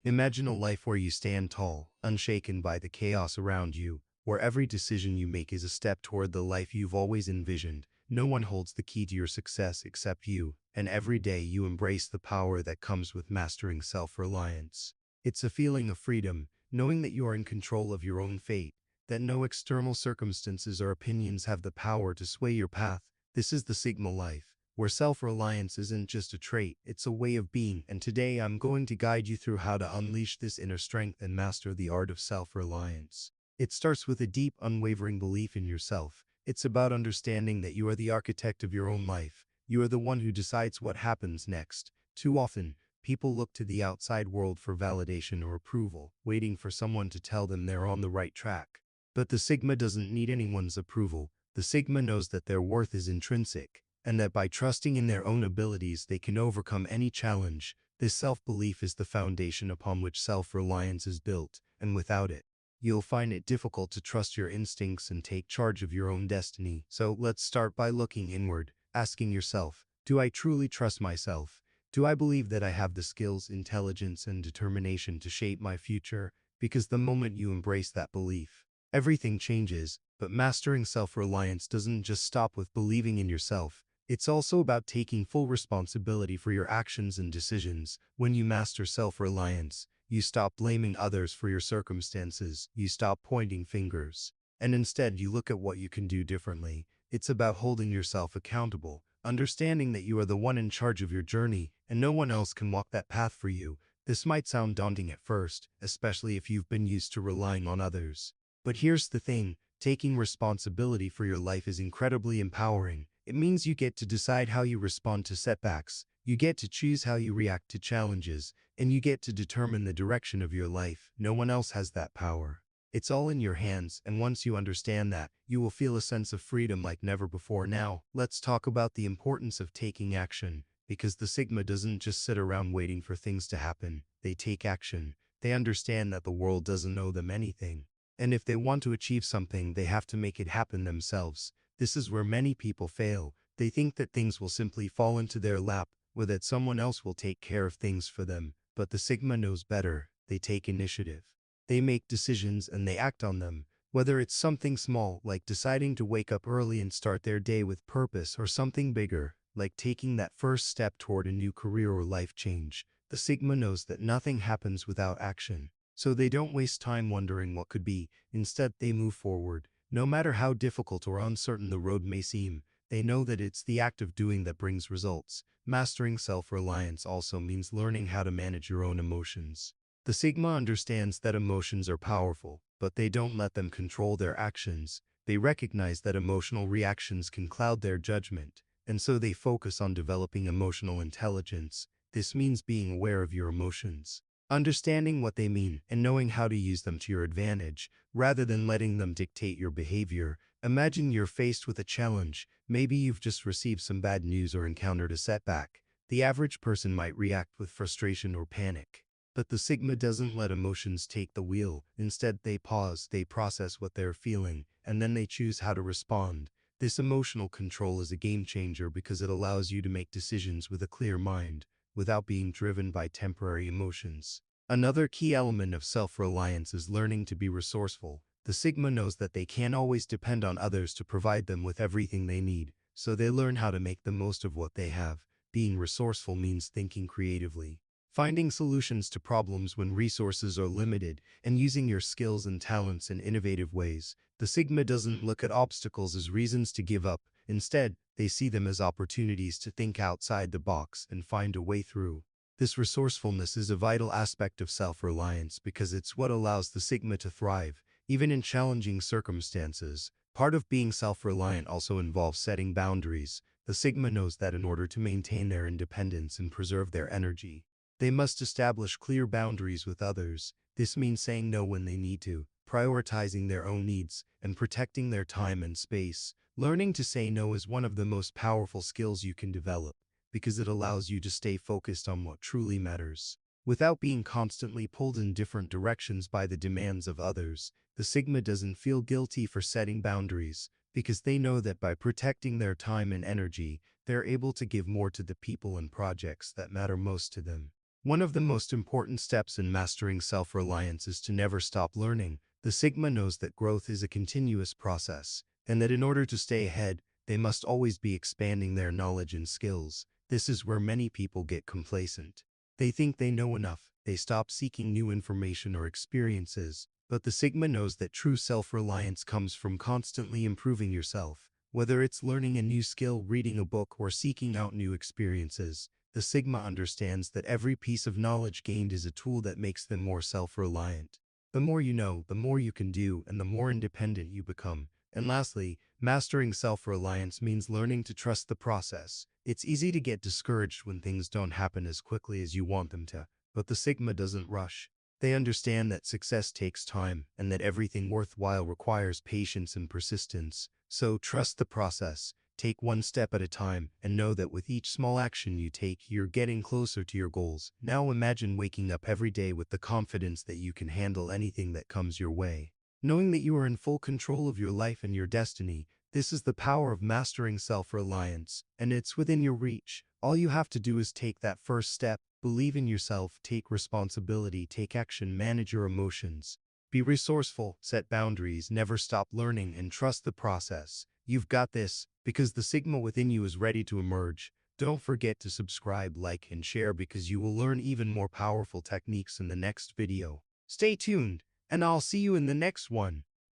Imagine a life where you stand tall, unshaken by the chaos around you, where every decision you make is a step toward the life you've always envisioned. No one holds the key to your success except you, and every day you embrace the power that comes with mastering self-reliance. It's a feeling of freedom, knowing that you are in control of your own fate, that no external circumstances or opinions have the power to sway your path. This is the Sigma life, where self-reliance isn't just a trait, it's a way of being. And today I'm going to guide you through how to unleash this inner strength and master the art of self-reliance. It starts with a deep, unwavering belief in yourself. It's about understanding that you are the architect of your own life. You are the one who decides what happens next. Too often, people look to the outside world for validation or approval, waiting for someone to tell them they're on the right track. But the Sigma doesn't need anyone's approval. The Sigma knows that their worth is intrinsic, and that by trusting in their own abilities they can overcome any challenge. This self-belief is the foundation upon which self-reliance is built, and without it, you'll find it difficult to trust your instincts and take charge of your own destiny. So let's start by looking inward, asking yourself, do I truly trust myself? Do I believe that I have the skills, intelligence, and determination to shape my future? Because the moment you embrace that belief, everything changes. But mastering self-reliance doesn't just stop with believing in yourself. It's also about taking full responsibility for your actions and decisions. When you master self-reliance, you stop blaming others for your circumstances, you stop pointing fingers, and instead you look at what you can do differently. It's about holding yourself accountable, understanding that you are the one in charge of your journey, and no one else can walk that path for you. This might sound daunting at first, especially if you've been used to relying on others. But here's the thing, taking responsibility for your life is incredibly empowering. It means you get to decide how you respond to setbacks, you get to choose how you react to challenges, and you get to determine the direction of your life. No one else has that power. It's all in your hands, and once you understand that, you will feel a sense of freedom like never before. Now, let's talk about the importance of taking action, because the Sigma doesn't just sit around waiting for things to happen. They take action. They understand that the world doesn't owe them anything, and if they want to achieve something, they have to make it happen themselves. This is where many people fail. They think that things will simply fall into their lap, or that someone else will take care of things for them. But the Sigma knows better. They take initiative. They make decisions and they act on them. Whether it's something small, like deciding to wake up early and start their day with purpose, or something bigger, like taking that first step toward a new career or life change, the Sigma knows that nothing happens without action. So they don't waste time wondering what could be. Instead, they move forward. No matter how difficult or uncertain the road may seem, they know that it's the act of doing that brings results. Mastering self-reliance also means learning how to manage your own emotions. The Sigma understands that emotions are powerful, but they don't let them control their actions. They recognize that emotional reactions can cloud their judgment, and so they focus on developing emotional intelligence. This means being aware of your emotions, understanding what they mean, and knowing how to use them to your advantage, rather than letting them dictate your behavior. Imagine you're faced with a challenge. Maybe you've just received some bad news or encountered a setback. The average person might react with frustration or panic. But the Sigma doesn't let emotions take the wheel. Instead, they pause, they process what they're feeling, and then they choose how to respond. This emotional control is a game changer because it allows you to make decisions with a clear mind, without being driven by temporary emotions. Another key element of self-reliance is learning to be resourceful. The Sigma knows that they can't always depend on others to provide them with everything they need, so they learn how to make the most of what they have. Being resourceful means thinking creatively, finding solutions to problems when resources are limited, and using your skills and talents in innovative ways. The Sigma doesn't look at obstacles as reasons to give up. Instead, they see them as opportunities to think outside the box and find a way through. This resourcefulness is a vital aspect of self-reliance because it's what allows the Sigma to thrive, even in challenging circumstances. Part of being self-reliant also involves setting boundaries. The Sigma knows that in order to maintain their independence and preserve their energy, they must establish clear boundaries with others. This means saying no when they need to, prioritizing their own needs, and protecting their time and space. Learning to say no is one of the most powerful skills you can develop, because it allows you to stay focused on what truly matters, without being constantly pulled in different directions by the demands of others. The Sigma doesn't feel guilty for setting boundaries, because they know that by protecting their time and energy, they're able to give more to the people and projects that matter most to them. One of the most important steps in mastering self-reliance is to never stop learning. The Sigma knows that growth is a continuous process, and that in order to stay ahead, they must always be expanding their knowledge and skills. This is where many people get complacent. They think they know enough, they stop seeking new information or experiences, but the Sigma knows that true self-reliance comes from constantly improving yourself. Whether it's learning a new skill, reading a book, or seeking out new experiences, the Sigma understands that every piece of knowledge gained is a tool that makes them more self-reliant. The more you know, the more you can do, and the more independent you become. And lastly, mastering self-reliance means learning to trust the process. It's easy to get discouraged when things don't happen as quickly as you want them to, but the Sigma doesn't rush. They understand that success takes time and that everything worthwhile requires patience and persistence. So trust the process. Take one step at a time and know that with each small action you take, you're getting closer to your goals. Now imagine waking up every day with the confidence that you can handle anything that comes your way. Knowing that you are in full control of your life and your destiny, this is the power of mastering self-reliance, and it's within your reach. All you have to do is take that first step, believe in yourself, take responsibility, take action, manage your emotions. Be resourceful, set boundaries, never stop learning, and trust the process. You've got this, because the Sigma within you is ready to emerge. Don't forget to subscribe, like, and share because you will learn even more powerful techniques in the next video. Stay tuned, and I'll see you in the next one.